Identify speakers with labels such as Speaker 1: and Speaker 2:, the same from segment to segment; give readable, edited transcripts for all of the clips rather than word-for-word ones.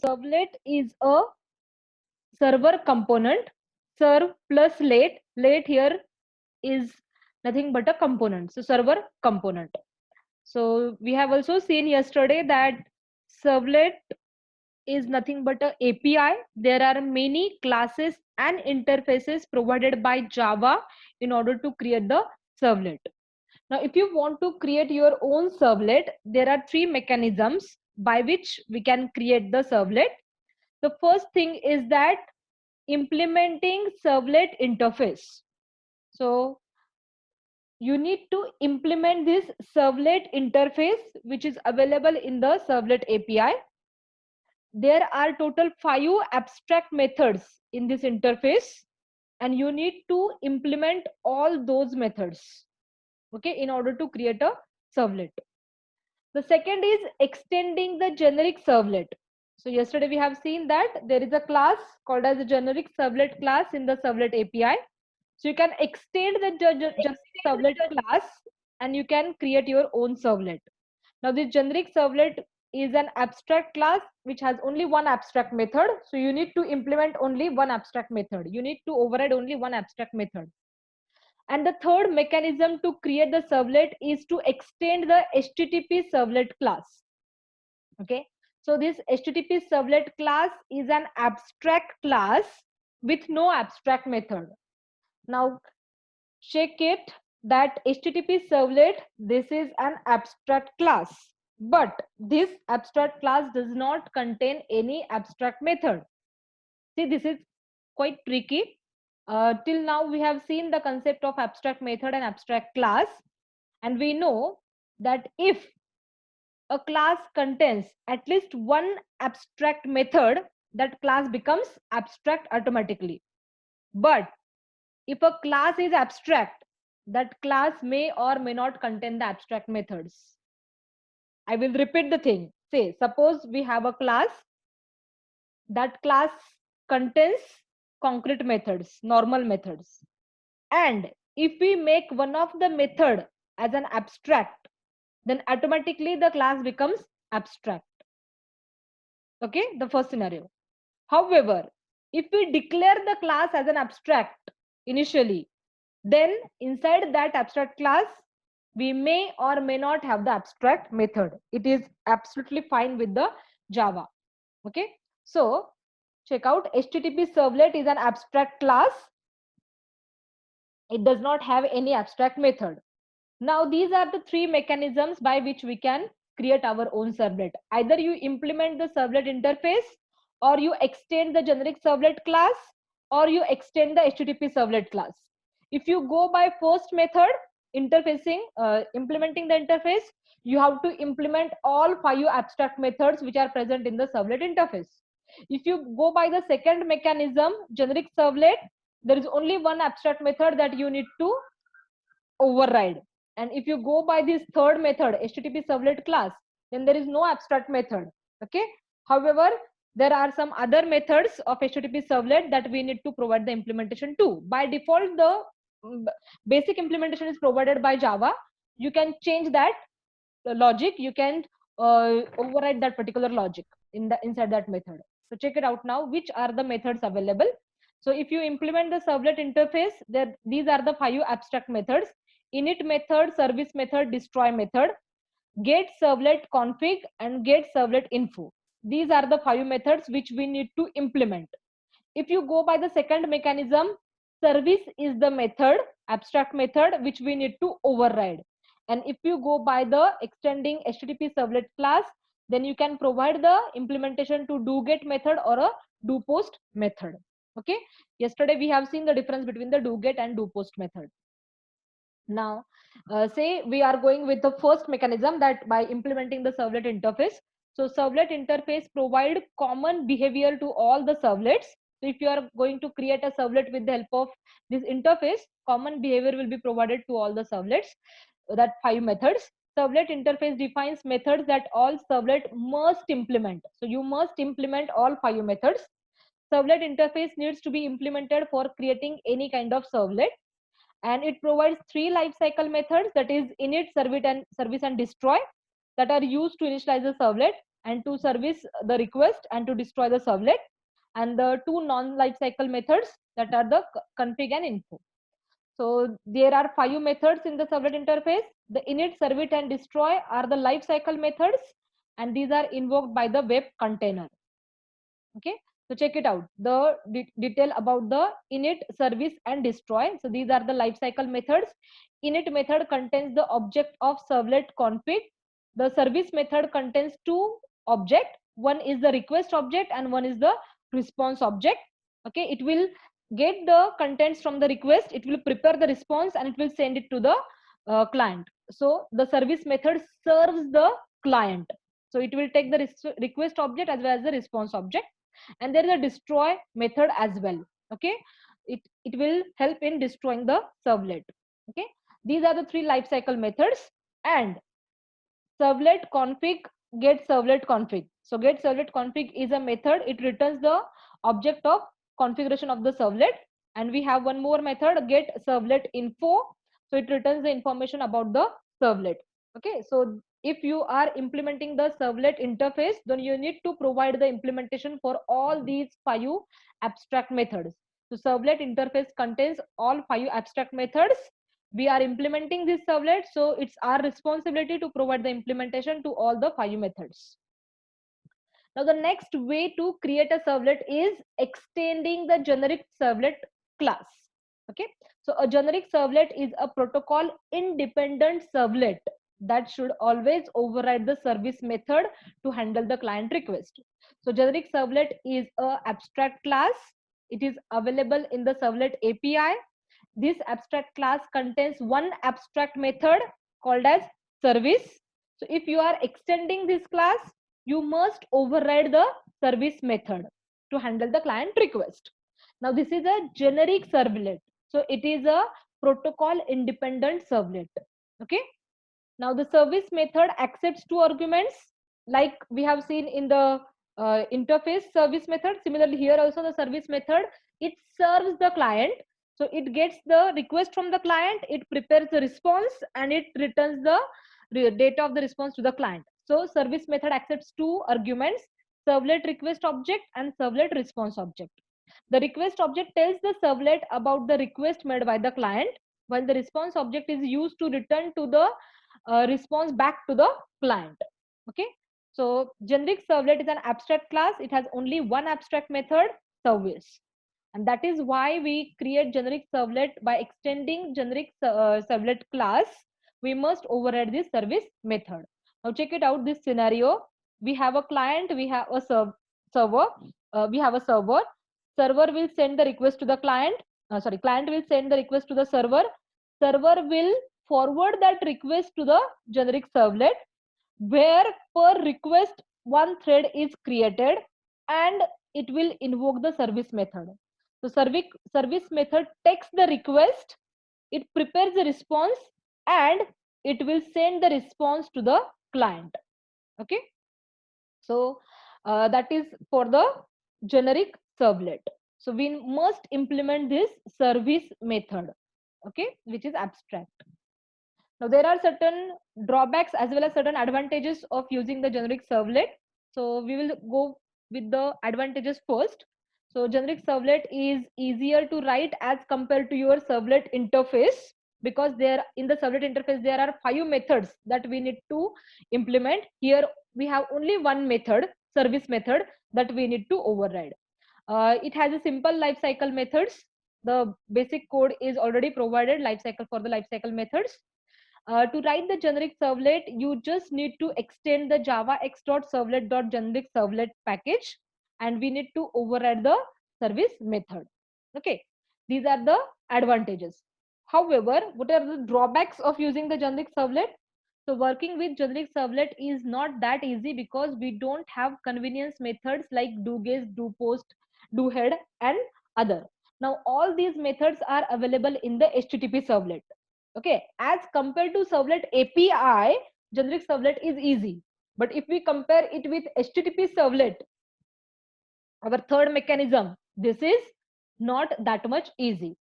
Speaker 1: Servlet is a server component. Serve plus late. Late here is nothing but a component. So server component. So we have also seen yesterday that servlet is nothing but a API. There are many classes and interfaces provided by Java in order to create the servlet. Now, if you want to create your own servlet, there are three mechanisms by which we can create the servlet. The first thing is that implementing servlet interface. So you need to implement this servlet interface, which is available in the servlet API. There are total 5 abstract methods in this interface, and you need to implement all those methods, okay, in order to create a servlet. The second is extending the generic servlet. So yesterday we have seen that there is a class called as a generic servlet class in the servlet API. So you can extend the generic servlet class and you can create your own servlet. Now this generic servlet is an abstract class which has only one abstract method. So you need to implement only one abstract method. You need to override only one abstract method. And the third mechanism to create the servlet is to extend the HTTP servlet class. Okay. So this HTTP servlet class is an abstract class with no abstract method. Now check it that HTTP servlet, this is an abstract class, but this abstract class does not contain any abstract method. See, this is quite tricky. Till now we have seen the concept of abstract method and abstract class, and we know that if a class contains at least one abstract method, that class becomes abstract automatically. But if a class is abstract, that class may or may not contain the abstract methods. I will repeat the thing. Say, suppose we have a class, that class contains concrete methods, normal methods. And if we make one of the method as an abstract, then automatically the class becomes abstract. Okay, the first scenario. However, if we declare the class as an abstract initially, then inside that abstract class, we may or may not have the abstract method. It is absolutely fine with the Java. Okay, so check out HTTP servlet is an abstract class. It does not have any abstract method. Now these are the three mechanisms by which we can create our own servlet. Either you implement the servlet interface, or you extend the generic servlet class, or you extend the HTTP servlet class. If you go by first method, interfacing, implementing the interface, you have to implement all 5 abstract methods which are present in the servlet interface. If you go by the second mechanism, generic servlet, there is only one abstract method that you need to override. And if you go by this third method, HTTP servlet class, then there is no abstract method. Okay. However, there are some other methods of HTTP servlet that we need to provide the implementation to. By default, the basic implementation is provided by Java. You can change that logic. You can override that particular logic inside that method. So check it out now. Which are the methods available? So if you implement the servlet interface, these are the 5 abstract methods: init method, service method, destroy method, get servlet config, and get servlet info. These are the 5 methods which we need to implement. If you go by the second mechanism, service is the method, abstract method, which we need to override. And if you go by the extending HTTP servlet class, then you can provide the implementation to do get method or a do post method. Okay. Yesterday we have seen the difference between the do get and do post method. Now, say we are going with the first mechanism, that by implementing the servlet interface. So servlet interface provide common behavior to all the servlets. So if you are going to create a servlet with the help of this interface, common behavior will be provided to all the servlets. That 5 methods. Servlet interface defines methods that all servlet must implement. So you must implement all 5 methods. Servlet interface needs to be implemented for creating any kind of servlet, and it provides 3 lifecycle methods, that is init, service and destroy, that are used to initialize the servlet. and to service the request and to destroy the servlet. And the two non-lifecycle methods, that are the config and info. So there are 5 methods in the servlet interface. The init, servit, and destroy are the lifecycle methods, and these are invoked by the web container. Okay, so check it out. The detail about the init, service, and destroy. So these are the lifecycle methods. Init method contains the object of servlet config. The service method contains two objects. One is the request object and one is the response object. Okay, it will get the contents from the request, it will prepare the response, and it will send it to the client. So the service method serves the client. So it will take the request object as well as the response object. And there is a destroy method as well. Okay, it will help in destroying the servlet. Okay, these are the 3 lifecycle methods. And servlet config, get servlet config. So get servlet config is a method. It returns the object of configuration of the servlet. And we have one more method, get servlet info. So it returns the information about the servlet. Okay, so if you are implementing the servlet interface, then you need to provide the implementation for all these 5 abstract methods. So servlet interface contains all 5 abstract methods. We are implementing this servlet, so it's our responsibility to provide the implementation to all the 5 methods. Now the next way to create a servlet is extending the generic servlet class. Okay, so a generic servlet is a protocol independent servlet that should always override the service method to handle the client request. So generic servlet is a abstract class. It is available in the servlet API. This abstract class contains one abstract method called as service. So if you are extending this class, you must override the service method to handle the client request. Now this is a generic servlet. So it is a protocol independent servlet. Okay. Now the service method accepts 2 arguments like we have seen in the interface service method. Similarly here also the service method, it serves the client. So it gets the request from the client, it prepares the response, and it returns the data of the response to the client. So service method accepts 2 arguments, servlet request object and servlet response object. The request object tells the servlet about the request made by the client, while the response object is used to return to the response back to the client. Okay, so generic servlet is an abstract class. It has only one abstract method, service. And that is why we create generic servlet. By extending generic servlet class, we must override this service method. Now check it out, this scenario. We have a client, we have a server, we have a server. Server will send the request to the client. Client will send the request to the server. Server will forward that request to the generic servlet, where per request one thread is created, and it will invoke the service method. So service method takes the request, it prepares the response, and it will send the response to the client. Okay, so that is for the generic servlet. So we must implement this service method, okay, which is abstract. Now there are certain drawbacks as well as certain advantages of using the generic servlet. So we will go with the advantages first. So generic servlet is easier to write as compared to your servlet interface, because there in the servlet interface there are 5 methods that we need to implement. Here we have only one method, service method, that we need to override. It has a simple lifecycle methods. The basic code is already provided, lifecycle for the lifecycle methods. To write the generic servlet, you just need to extend the java x.servlet.generic servlet package, and we need to override the service method. Okay, these are the advantages. However, what are the drawbacks of using the generic servlet? So working with generic servlet is not that easy, because we don't have convenience methods like doGet, doPost, doHead, and other. Now all these methods are available in the HTTP servlet. Okay, as compared to servlet API, generic servlet is easy. But if we compare it with HTTP servlet, our third mechanism, this is not that much easy,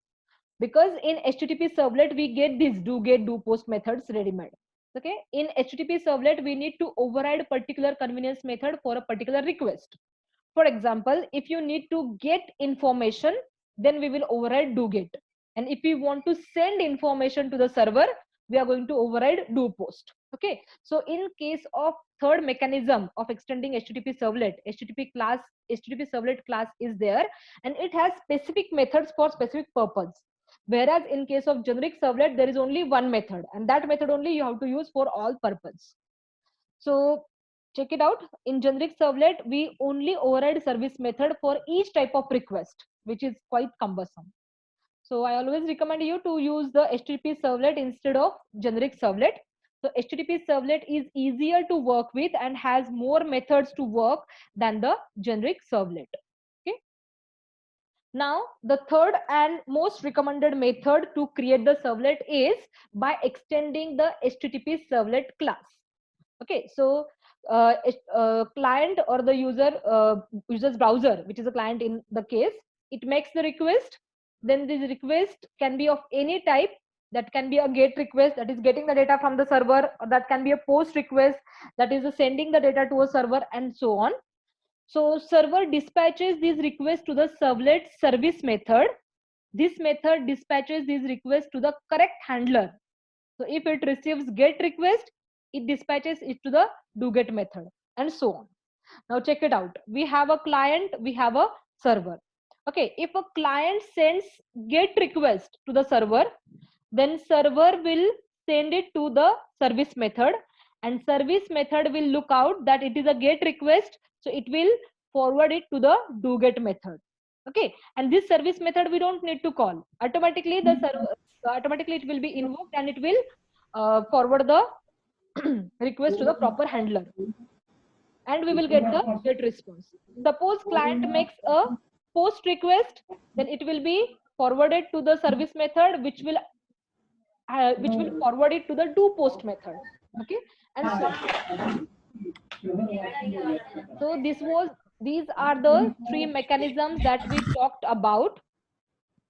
Speaker 1: because in HTTP servlet we get these doGet, doPost methods ready-made. Okay, in HTTP servlet, we need to override particular convenience method for a particular request. For example, if you need to get information, then we will override do get. And if we want to send information to the server, we are going to override do post. Okay, so in case of third mechanism of extending HTTP servlet, HTTP servlet class is there, and it has specific methods for specific purpose. Whereas in case of generic servlet, there is only one method, and that method only you have to use for all purpose. So check it out. In generic servlet, we only override service method for each type of request, which is quite cumbersome. So I always recommend you to use the HTTP servlet instead of generic servlet. So HTTP servlet is easier to work with and has more methods to work than the generic servlet. Okay. Now, the third and most recommended method to create the servlet is by extending the HTTP servlet class. Okay, so client or the user's browser, which is a client in the case, it makes the request. Then this request can be of any type. That can be a GET request, that is getting the data from the server, or that can be a POST request, that is sending the data to a server, and so on. So server dispatches these requests to the servlet service method. This method dispatches these requests to the correct handler. So if it receives GET request, it dispatches it to the doGet method, and so on. Now check it out. We have a client, we have a server. Okay, if a client sends GET request to the server, then server will send it to the service method, and service method will look out that it is a GET request, so it will forward it to the doGet method. Okay, and this service method we don't need to call. Automatically the server, automatically it will be invoked, and it will forward the request to the proper handler, and we will get the GET response. Suppose client makes a POST request, then it will be forwarded to the service method, which will forward it to the do post method. Okay, and so these are the three mechanisms that we talked about.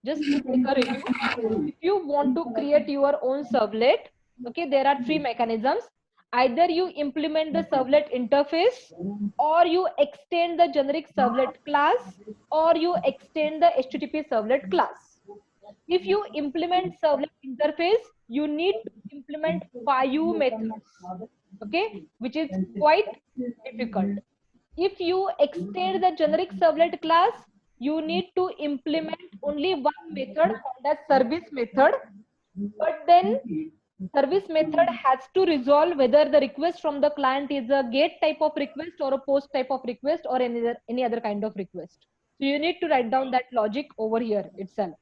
Speaker 1: Just to take a review, if you want to create your own servlet, okay, there are three mechanisms. Either you implement the servlet interface, or you extend the generic servlet class, or you extend the HTTP servlet class. If you implement servlet interface, you need to implement FIU methods, okay, which is quite difficult. If you extend the generic servlet class, you need to implement only one method called as service method. But then service method has to resolve whether the request from the client is a GET type of request, or a POST type of request, or any other kind of request. So you need to write down that logic over here itself.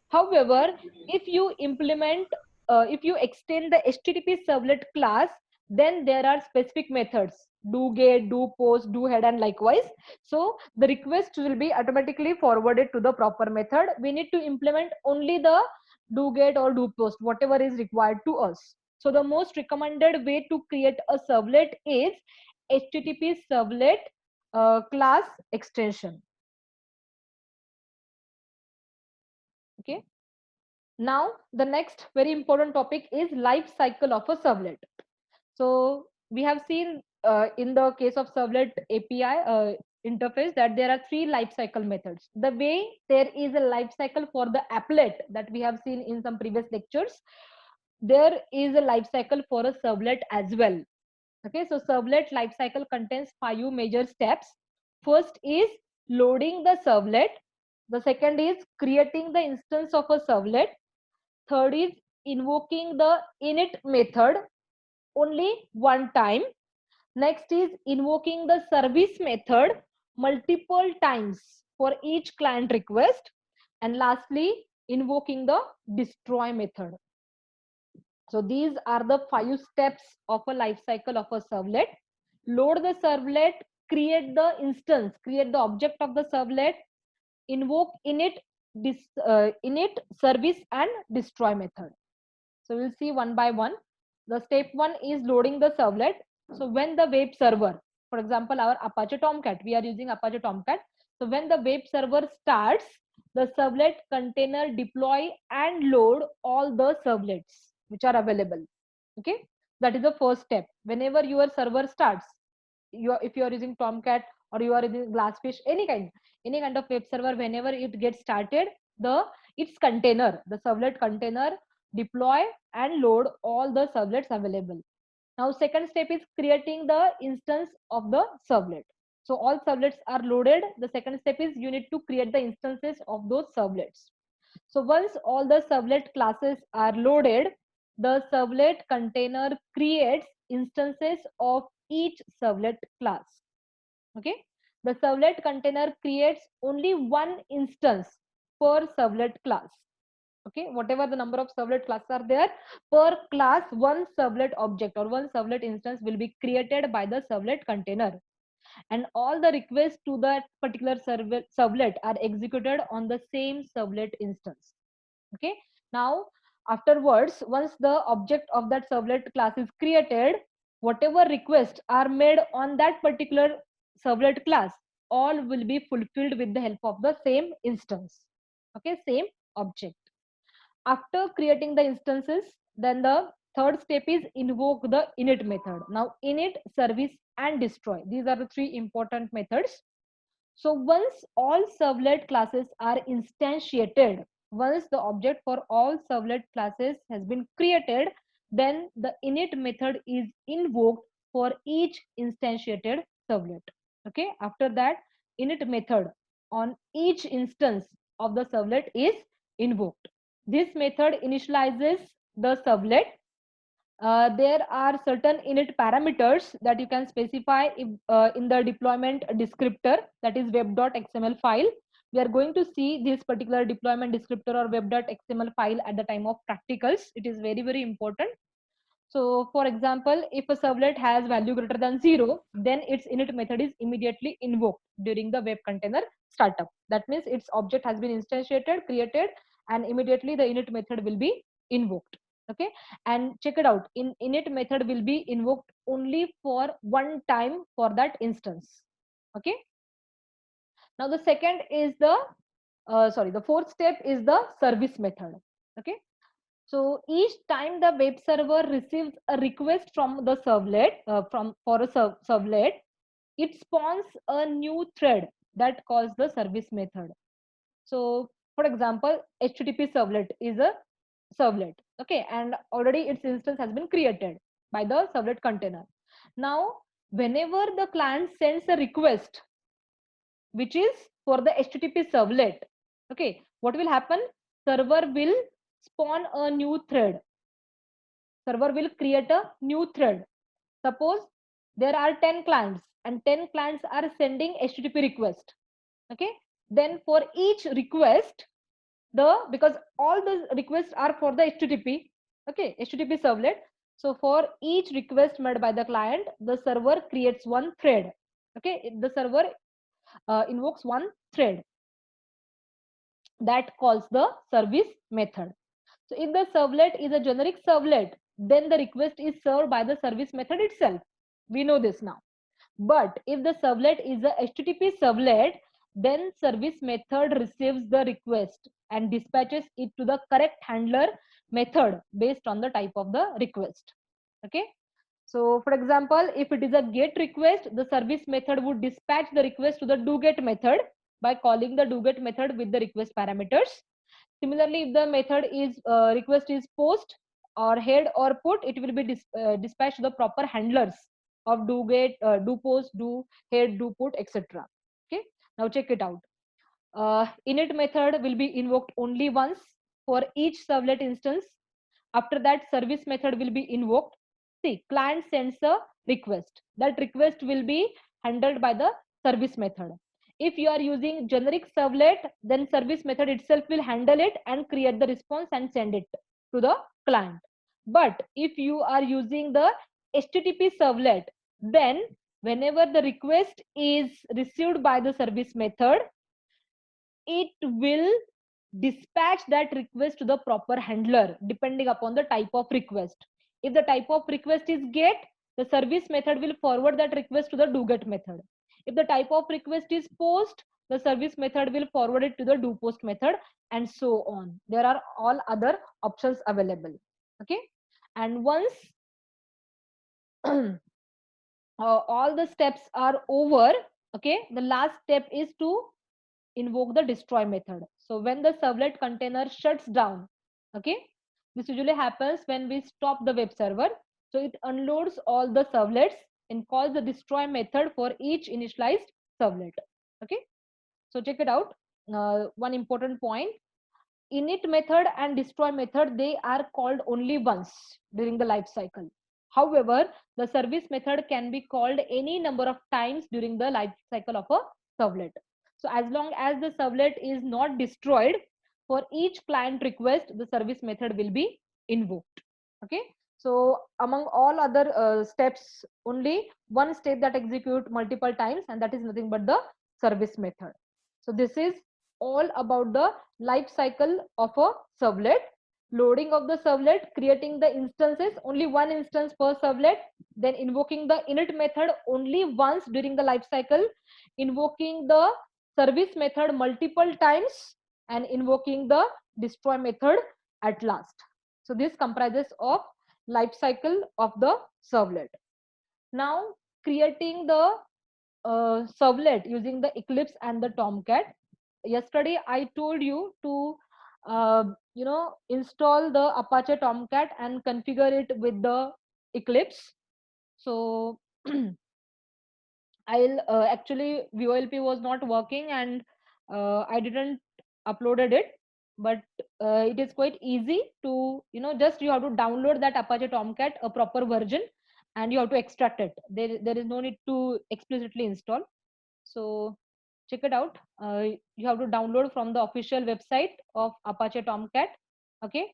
Speaker 1: However, if you if you extend the HTTP servlet class, then there are specific methods: do get, do post, do head, and likewise. So the request will be automatically forwarded to the proper method. We need to implement only the do get or do post, whatever is required to us. So the most recommended way to create a servlet is HTTP servlet class extension. Okay. Now, the next very important topic is life cycle of a servlet. So we have seen in the case of servlet API interface that there are three life cycle methods. The way there is a life cycle for the applet that we have seen in some previous lectures, there is a life cycle for a servlet as well. Okay, so servlet life cycle contains 5 major steps. First is loading the servlet. The second is creating the instance of a servlet. Third is invoking the init method only one time. Next is invoking the service method multiple times for each client request. And lastly, invoking the destroy method. So these are the 5 steps of a life cycle of a servlet. Load the servlet, create the instance, create the object of the servlet, invoke init, init, service, and destroy method. So we'll see one by one. The step one is loading the servlet. So when the web server, for example, our Apache Tomcat, we are using Apache Tomcat. So when the web server starts, the servlet container deploy and load all the servlets which are available. Okay. That is the first step. Whenever your server starts, if you are using Tomcat or you are using Glassfish, any kind of web server, whenever it gets started, its container, the servlet container, deploy and load all the servlets available. Now second step is creating the instance of the servlet. So all servlets are loaded. The second step is you need to create the instances of those servlets. So once all the servlet classes are loaded, the servlet container creates instances of each servlet class. Okay. The servlet container creates only one instance per servlet class. Okay. Whatever the number of servlet classes are there, per class, one servlet object or one servlet instance will be created by the servlet container. And all the requests to that particular servlet are executed on the same servlet instance. Okay. Now afterwards, once the object of that servlet class is created, whatever requests are made on that particular servlet class, all will be fulfilled with the help of the same instance. Okay, same object. After creating the instances, then the third step is invoke the init method. Now init, service and destroy, these are the three important methods. So once all servlet classes are instantiated, once the object for all servlet classes has been created, then the init method is invoked for each instantiated servlet. Okay, after that, init method on each instance of the servlet is invoked. This method initializes the servlet. There are certain init parameters that you can specify in the deployment descriptor, that is web.xml file. We are going to see this particular deployment descriptor or web.xml file at the time of practicals. It is very, very important. So for example, if a servlet has value greater than 0, then its init method is immediately invoked during the web container startup. That means its object has been instantiated, created, and immediately the init method will be invoked. Okay, and check it out, in init method will be invoked only for one time for that instance. Okay, now the second is the fourth step is the service method. Okay, so each time the web server receives a request from the servlet, for a servlet, it spawns a new thread that calls the service method. So for example, HTTP servlet is a servlet. Okay, and already its instance has been created by the servlet container. Now whenever the client sends a request which is for the HTTP servlet, okay, what will happen? Server will spawn a new thread. Server will create a new thread. Suppose there are 10 clients and 10 clients are sending HTTP request. Okay, then for each request, because all the requests are for the HTTP, okay, HTTP servlet. So for each request made by the client, the server creates one thread. Okay, the server invokes one thread that calls the service method. So if the servlet is a generic servlet, then the request is served by the service method itself. We know this now. But if the servlet is a HTTP servlet, then service method receives the request and dispatches it to the correct handler method based on the type of the request. Okay. So for example, if it is a GET request, the service method would dispatch the request to the doGET method by calling the doGET method with the request parameters. Similarly, if the method is request is post or head or put, it will be dispatched to the proper handlers of do get, do post, do head, do put, etc. Okay. Now check it out. Init method will be invoked only once for each servlet instance. After that, service method will be invoked. See, client sends a request. That request will be handled by the service method. If you are using generic servlet, then service method itself will handle it and create the response and send it to the client. But if you are using the HTTP servlet, then whenever the request is received by the service method, it will dispatch that request to the proper handler depending upon the type of request. If the type of request is GET, the service method will forward that request to the doGET method. If the type of request is POST, the service method will forward it to the doPost method, and so on. There are all other options available. Okay, and once all the steps are over, okay, the last step is to invoke the destroy method. So when the servlet container shuts down, okay, this usually happens when we stop the web server. So it unloads all the servlets and calls the destroy method for each initialized servlet. Okay, so check it out. One important point: init method and destroy method, they are called only once during the life cycle. However, the service method can be called any number of times during the life cycle of a servlet. So as long as the servlet is not destroyed, for each client request the service method will be invoked. Okay, so among all other steps, only one step that execute multiple times, and that is nothing but the service method. So this is all about the life cycle of a servlet. Loading of the servlet, creating the instances, only one instance per servlet, then invoking the init method only once during the life cycle, invoking the service method multiple times, and invoking the destroy method at last. So this comprises of life cycle of the servlet. Now creating the servlet using the Eclipse and the Tomcat. Yesterday I told you to install the Apache Tomcat and configure it with the Eclipse. So I'll actually VOLP was not working, and I didn't uploaded it, but it is quite easy to, just you have to download that Apache Tomcat, a proper version, and you have to extract it. There is no need to explicitly install. So check it out. You have to download from the official website of Apache Tomcat. Okay.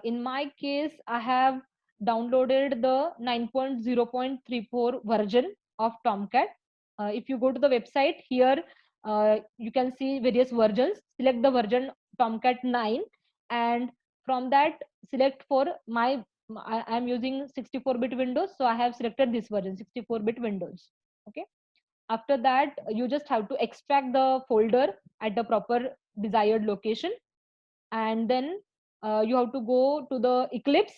Speaker 1: In my case, I have downloaded the 9.0.34 version of Tomcat. If you go to the website here, you can see various versions. Select the version Tomcat 9, and from that select for my I am using 64-bit Windows, so I have selected this version, 64-bit Windows. Okay. After that, you just have to extract the folder at the proper desired location, and then you have to go to the Eclipse.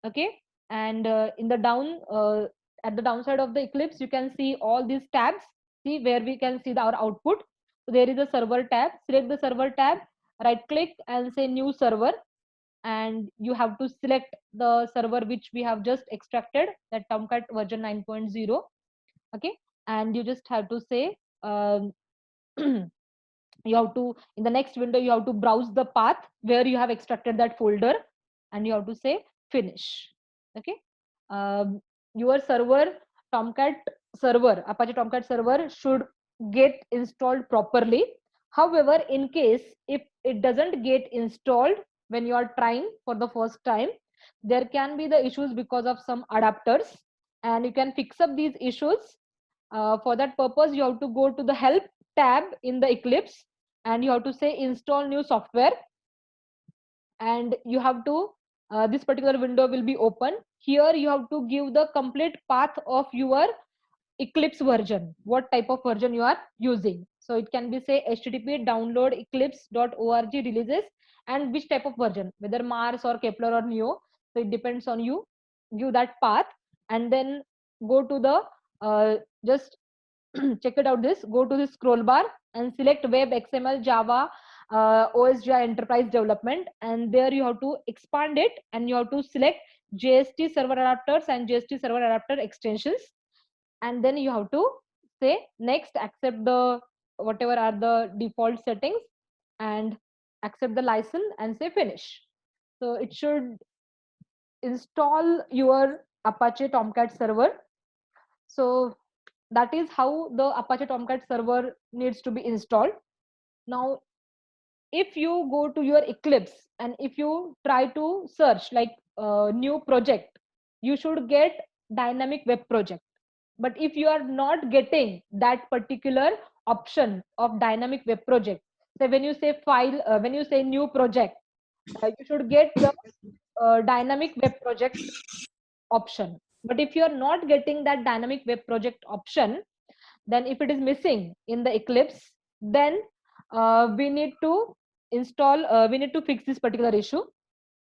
Speaker 1: Okay, and in the at the downside of the Eclipse, you can see all these tabs. See where we can see our output. So there is a server tab. Select the server tab, right click and say new server, and you have to select the server which we have just extracted, that Tomcat version 9.0. Okay, and you just have to say you have to, in the next window, you have to browse the path where you have extracted that folder, and you have to say finish. Okay, your server, Tomcat server, Apache Tomcat server should get installed properly. However, in case if it doesn't get installed when you are trying for the first time, there can be the issues because of some adapters, and you can fix up these issues. For that purpose, you have to go to the help tab in the Eclipse, and you have to say install new software, and you have to this particular window will be open. Here you have to give the complete path of your Eclipse version, what type of version you are using. So it can be say http download eclipse.org releases, and which type of version, whether Mars or Kepler or Neo. So it depends on you. Give that path, and then go to the just check it out, this, go to the scroll bar and select web, XML, Java, OSGI enterprise development, and there you have to expand it, and you have to select JST server adapters and JST server adapter extensions, and then you have to say next, accept the whatever are the default settings, and accept the license and say finish. So it should install your Apache Tomcat server. So that is how the Apache Tomcat server needs to be installed. Now if you go to your Eclipse and if you try to search like new project, you should get dynamic web project. But if you are not getting that particular option of dynamic web project, so when you say file, when you say new project, you should get the dynamic web project option. But if you are not getting that dynamic web project option, then if it is missing in the Eclipse, then we need to install, we need to fix this particular issue.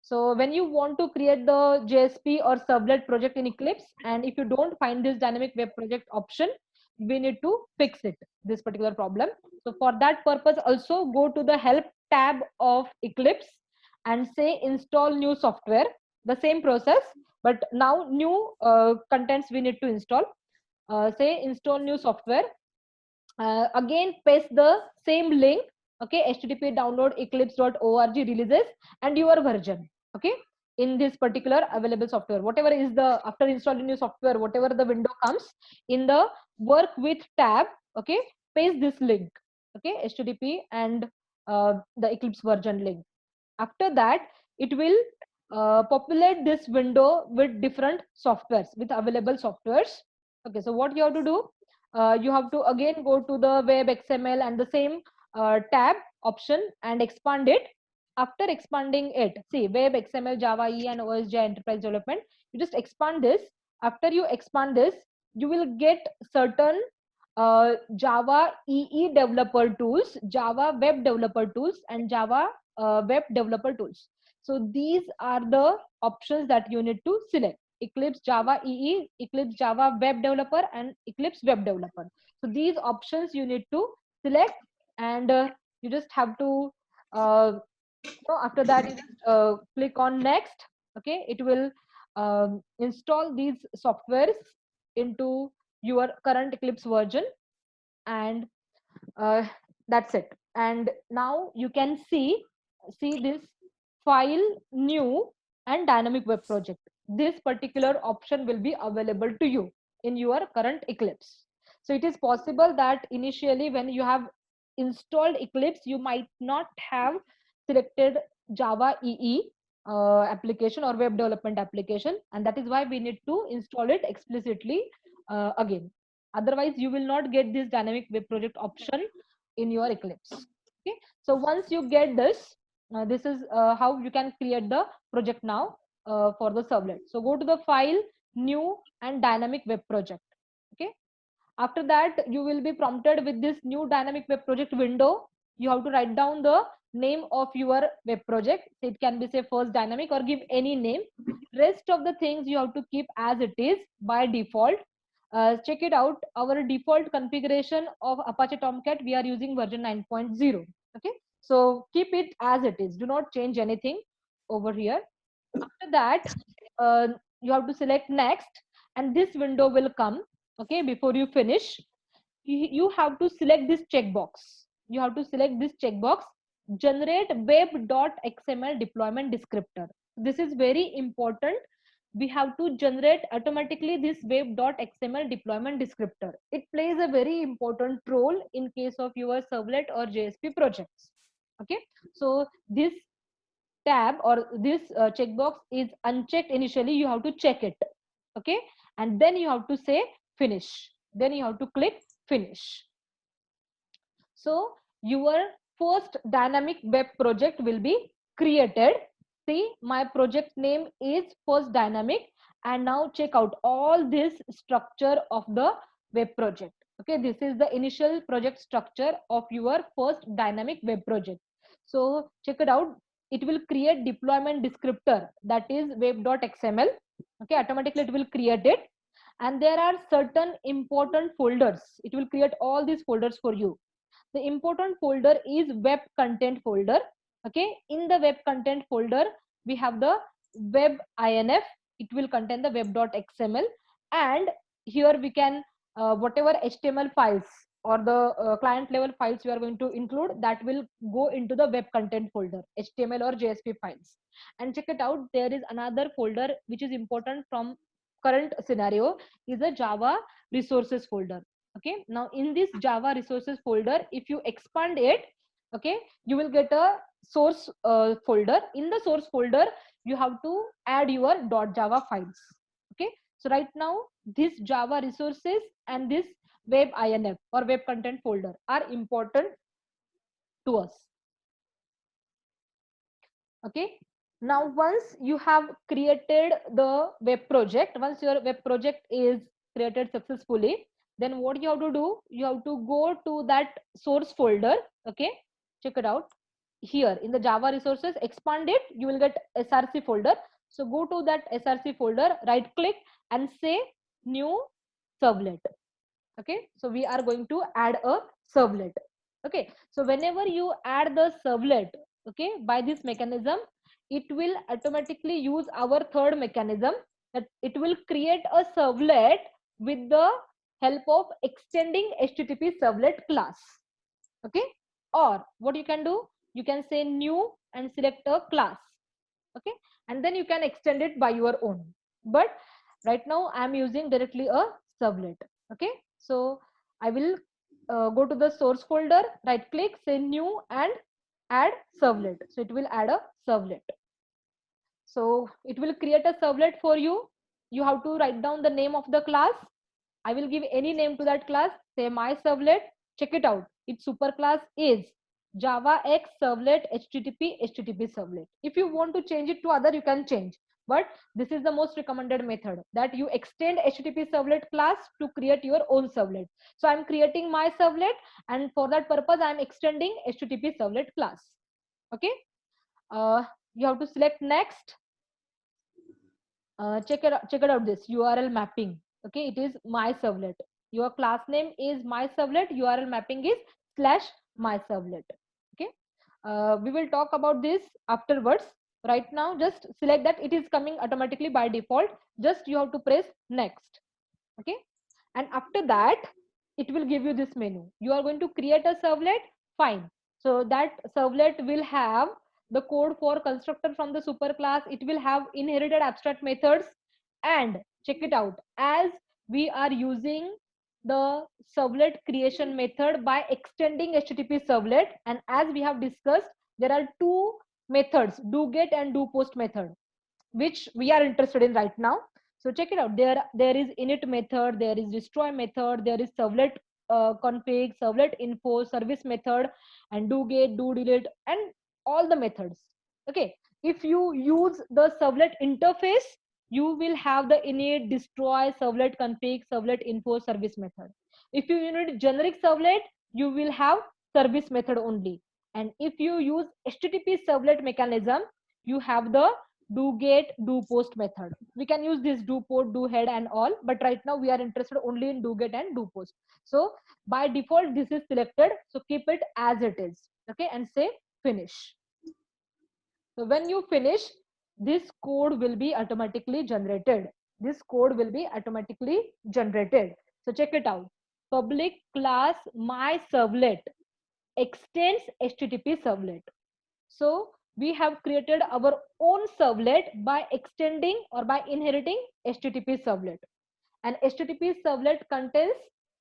Speaker 1: So when you want to create the JSP or servlet project in Eclipse, and if you don't find this dynamic web project option, we need to fix it, this particular problem. So for that purpose, also go to the help tab of Eclipse and say install new software, the same process, but now new contents we need to install. Say install new software. Again paste the same link, okay, http download eclipse.org releases and your version, okay, in this particular available software, whatever is the, after installing new software, whatever the window comes in the work with tab, okay, paste this link, okay, http and the eclipse version link. After that it will populate this window with different softwares, with available softwares. Okay, so what you have to do, you have to again go to the web xml and the same tab option and expand it. After expanding it, see web xml java e and osj enterprise development, you just expand this. After you expand this, you will get certain Java EE developer tools, Java web developer tools, and Java web developer tools. So these are the options that you need to select: Eclipse Java EE, Eclipse Java web developer, and Eclipse web developer. So these options you need to select, and you just have to after that you just click on next. Okay, it will install these softwares into your current Eclipse version, and uh, that's it. And now you can see this file new and dynamic web project. This particular option will be available to you in your current Eclipse. So it is possible that initially when you have installed Eclipse, you might not have selected Java EE application or web development application, and that is why we need to install it explicitly again. Otherwise you will not get this dynamic web project option in your Eclipse. Okay, so once you get this, this is how you can create the project now for the servlet. So go to the file, new and dynamic web project. Okay, after that you will be prompted with this new dynamic web project window. You have to write down the name of your web project. It can be say first dynamic or give any name. Rest of the things you have to keep as it is by default. Check it out, our default configuration of Apache Tomcat, we are using version 9.0. Okay, so keep it as it is, do not change anything over here. After that you have to select next, and this window will come. Okay, before you finish, you have to select this checkbox. You have to select this checkbox, generate web.xml deployment descriptor. This is very important. We have to generate automatically this web.xml deployment descriptor. It plays a very important role in case of your servlet or JSP projects. Okay, so this tab or this checkbox is unchecked initially. You have to check it. Okay, and then you have to say finish, then you have to click finish. So your first dynamic web project will be created. See, my project name is first dynamic, and now check out all this structure of the web project. Okay, this is the initial project structure of your first dynamic web project. So check it out. It will create deployment descriptor, that is web.xml. Okay, automatically it will create it, and there are certain important folders. It will create all these folders for you. The important folder is web content folder. Okay, in the web content folder we have the web inf. It will contain the web.xml, and here we can whatever html files or the client level files we are going to include, that will go into the web content folder, html or jsp files. And check it out, there is another folder which is important from current scenario, is a java resources folder. Okay, now in this java resources folder, if you expand it, okay, you will get a source folder. In the source folder you have to add your .java files. Okay, so right now this java resources and this web inf or web content folder are important to us. Okay, now once you have created the web project, once your web project is created successfully, then what you have to do, you have to go to that source folder. Okay, check it out. here in the Java resources, expand it, you will get src folder. So go to that src folder, right click and say new servlet. Okay, so we are going to add a servlet. Okay, so whenever you add the servlet, okay, by this mechanism, it will automatically use our third mechanism, that it will create a servlet with the help of extending http servlet class. Okay, or what you can do, you can say new and select a class. Okay, and then you can extend it by your own, but right now I am using directly a servlet. Okay, so I will go to the source folder, right click, say new and add servlet. So it will add a servlet. So it will create a servlet for you. You have to write down the name of the class. I will give any name to that class, say my servlet. Check it out. Its superclass is Java X servlet HTTP servlet. If you want to change it to other, you can change. But this is the most recommended method, that you extend HTTP servlet class to create your own servlet. So I'm creating my servlet, and for that purpose, I'm extending HTTP servlet class. Okay. You have to select next. Check it out, this URL mapping. Okay, it is my servlet. Your class name is my servlet, URL mapping is slash my servlet. Okay, we will talk about this afterwards. Right now just select that, it is coming automatically by default, just you have to press next. Okay, and after that it will give you this menu. You are going to create a servlet, fine. So that servlet will have the code for constructor from the superclass, it will have inherited abstract methods, and check it out, as we are using the servlet creation method by extending http servlet, and as we have discussed, there are two methods, do get and do post method, which we are interested in right now. So check it out, there is init method, there is destroy method, there is servlet config, servlet info, service method, and do get, do delete, and all the methods. Okay, if you use the servlet interface, you will have the init, destroy, servlet config, servlet info, service method. If you need generic servlet, you will have service method only. And if you use http servlet mechanism, you have the do get, do post method. We can use this do port, do head and all, but right now we are interested only in do get and do post. So by default this is selected, so keep it as it is. Okay, and say finish. So when you finish, this code will be automatically generated. This code will be automatically generated. So check it out, public class my servlet extends http servlet. So we have created our own servlet by extending or by inheriting http servlet. And http servlet contains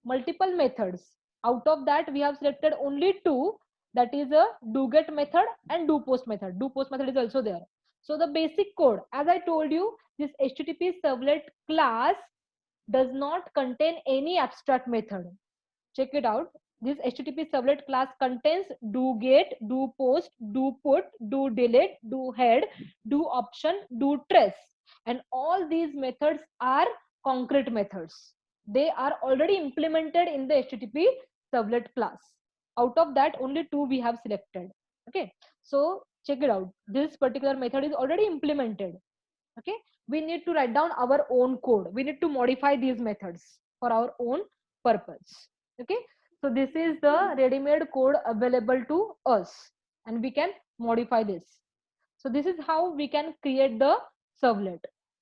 Speaker 1: multiple methods. Out of that we have selected only two, that is a do get method and do post method. Do post method is also there. So the basic code, as I told you, this http servlet class does not contain any abstract method. Check it out, this http servlet class contains do get, do post, do put, do delete, do head, do option, do trace, and all these methods are concrete methods. They are already implemented in the http servlet class. Out of that only two we have selected. Okay, so check it out, this particular method is already implemented. Okay, we need to write down our own code, we need to modify these methods for our own purpose. Okay, so this is the ready-made code available to us, and we can modify this. So this is how we can create the servlet.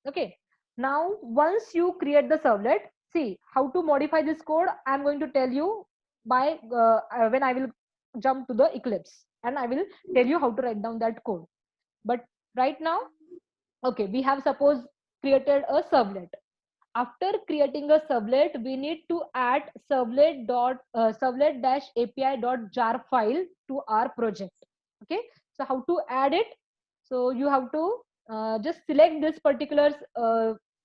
Speaker 1: Okay, now once you create the servlet, see how to modify this code I'm going to tell you by when I will jump to the Eclipse, and I will tell you how to write down that code. But right now, okay, we have suppose created a servlet. After creating a servlet, we need to add servlet dash api dot jar file to our project. Okay, so how to add it? So you have to just select this particular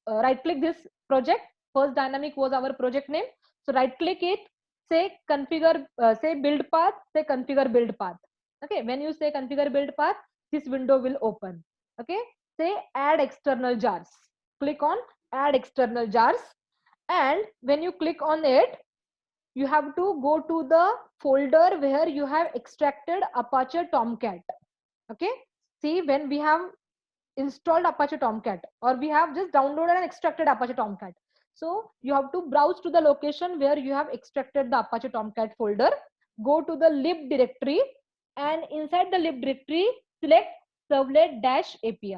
Speaker 1: right click this project. First dynamic was our project name. So right click it, say configure, say build path, say configure build path. Okay, when you say configure build path, this window will open. Okay, say add external jars. Click on add external jars, and when you click on it, you have to go to the folder where you have extracted Apache Tomcat. Okay, see, when we have installed Apache Tomcat, or we have just downloaded and extracted Apache Tomcat, so you have to browse to the location where you have extracted the Apache Tomcat folder, go to the lib directory, and inside the lib directory select servlet-api,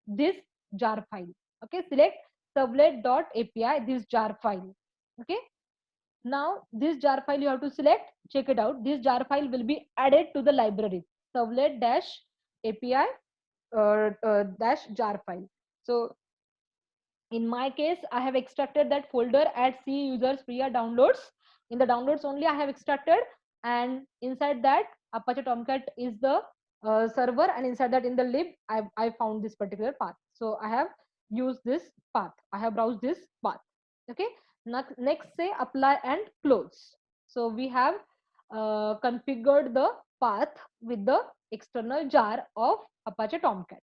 Speaker 1: this jar file. Okay, select servlet.api, this jar file. Okay, now this jar file you have to select, check it out, this jar file will be added to the library servlet-api dash jar file. So in my case, I have extracted that folder at C users Priya downloads. In the downloads only I have extracted, and inside that Apache Tomcat is the server, and inside that in the lib I found this particular path. So I have used this path, I have browsed this path. Okay, next say apply and close. So we have configured the path with the external jar of Apache Tomcat.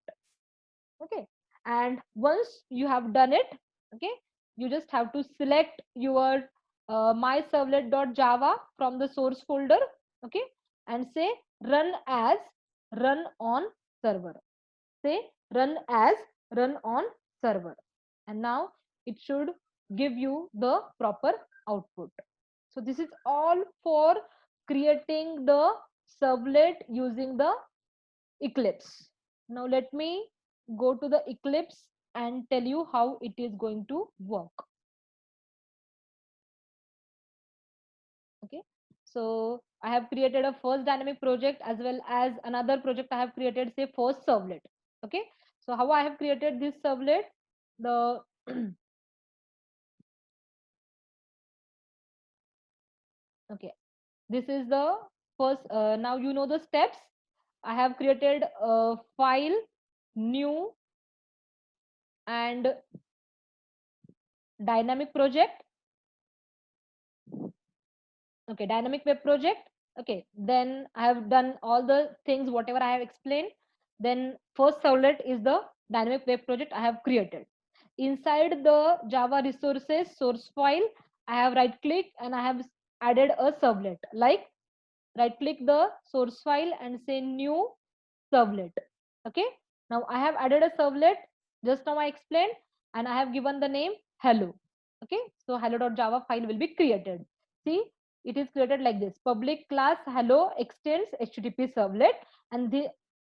Speaker 1: Okay, and once you have done it, okay, you just have to select your myservlet.java from the source folder. Okay, and say run as run on server, say run as run on server, and now it should give you the proper output. So this is all for creating the servlet using the Eclipse. Now let me go to the Eclipse and tell you how it is going to work. Okay, so I have created a first dynamic project as well as another project I have created, say first servlet. Okay, so how I have created this servlet, the okay, this is the first, now you know the steps. I have created a file, new, and dynamic project. Okay, dynamic web project. Okay, then I have done all the things whatever I have explained. Then first servlet is the dynamic web project I have created. Inside the Java resources source file, I have right click and I have added a servlet. Like, right click the source file and say new servlet. Okay, now I have added a servlet, just now I explained, and I have given the name hello. Okay, so hello.java file will be created. See, it is created like this: public class hello extends HTTP servlet, and the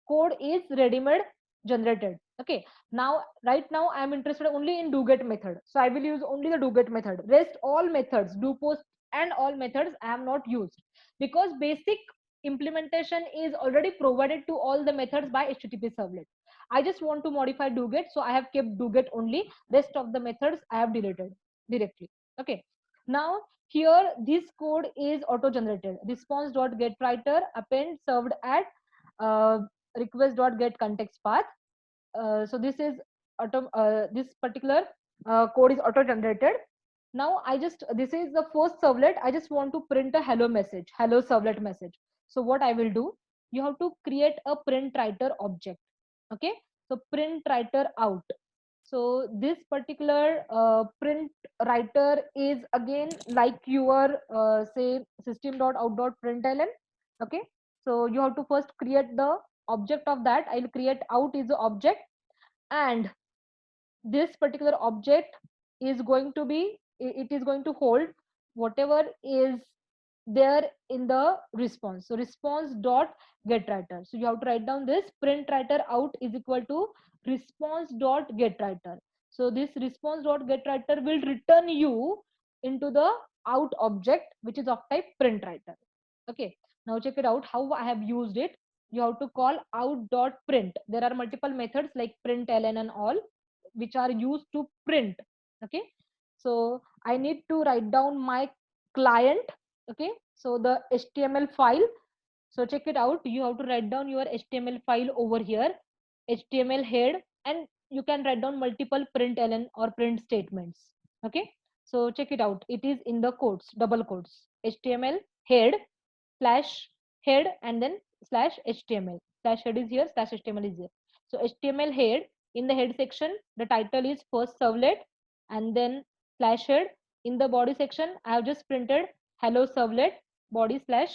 Speaker 1: code is ready-made generated. Okay, now right now I am interested only in doget method, so I will use only the doget method. Rest all methods, do post and all methods I have not used, because basic implementation is already provided to all the methods by HTTP servlet. I just want to modify doget, so I have kept doget only. Rest of the methods I have deleted directly. Okay, now here this code is auto generated. Response.getWriter append served at uh, request.get context path. So this is this particular code is auto generated. Now I just, this is the first servlet, I just want to print a hello message, hello servlet message. So what I will do, you have to create a print writer object. Okay, so print writer out. So this particular print writer is again like your say system.out.println. Okay, so you have to first create the object of that. I'll create out is the object, and this particular object is going to be, it is going to hold whatever is there in the response. So response dot get writer, so you have to write down this print writer out is equal to response dot get writer. So this response dot get writer will return you into the out object, which is of type print writer. Okay, now check it out how I have used it. You have to call out dot print. There are multiple methods like println and all, which are used to print. Okay, so I need to write down my client. Okay, so the HTML file, so check it out, you have to write down your HTML file over here, HTML head, and you can write down multiple println or print statements. Okay, so check it out, it is in the quotes, double quotes, HTML head slash head and then slash HTML. Slash head is here, slash HTML is here. So HTML head, in the head section, the title is first servlet, and then slash head. In the body section, I have just printed hello servlet body slash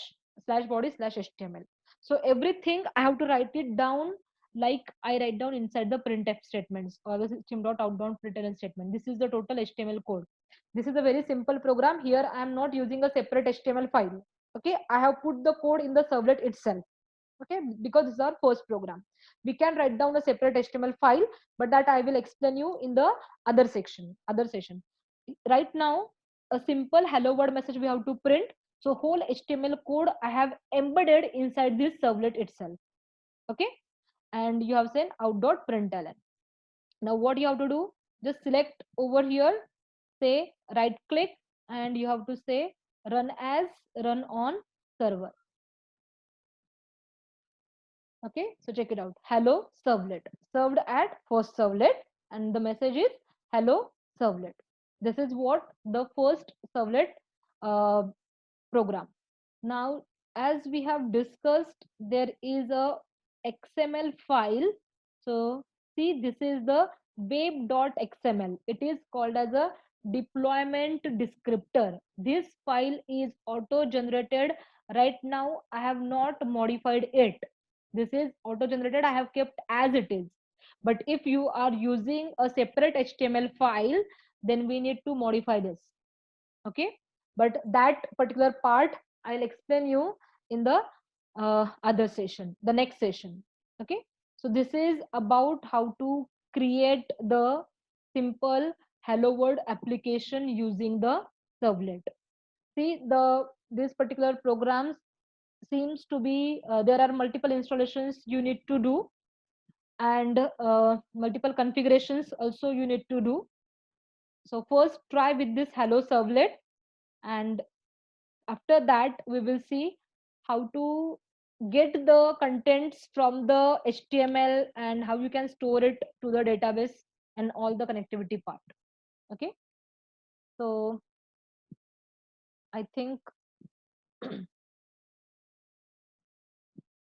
Speaker 1: body slash HTML. So everything I have to write it down like I write down inside the printf statements or the system.out.println statement. This is the total HTML code. This is a very simple program. Here I am not using a separate HTML file. Okay, I have put the code in the servlet itself. Okay, because this is our first program. We can write down a separate HTML file, but that I will explain you in the other session. Right now, a simple hello world message we have to print. So whole HTML code I have embedded inside this servlet itself. Okay, and you have sent out.println. Now what you have to do, just select over here, say right click, and you have to say run as, run on server. Okay, so check it out. Hello servlet, served at first servlet, and the message is hello servlet. This is what the first servlet uh, program. Now, as we have discussed, there is a XML file. So see, this is the babe.xml. It is called as a deployment descriptor. This file is auto generated. Right now I have not modified it. This is auto generated, I have kept as it is. But if you are using a separate HTML file, then we need to modify this. Okay, but that particular part I'll explain you in the other session, the next session. Okay, so this is about how to create the simple hello world application using the servlet. See, the this particular programs seems to be there are multiple installations you need to do, and multiple configurations also you need to do. So first try with this hello servlet, and after that we will see how to get the contents from the HTML and how you can store it to the database and all the connectivity part. Okay, so I think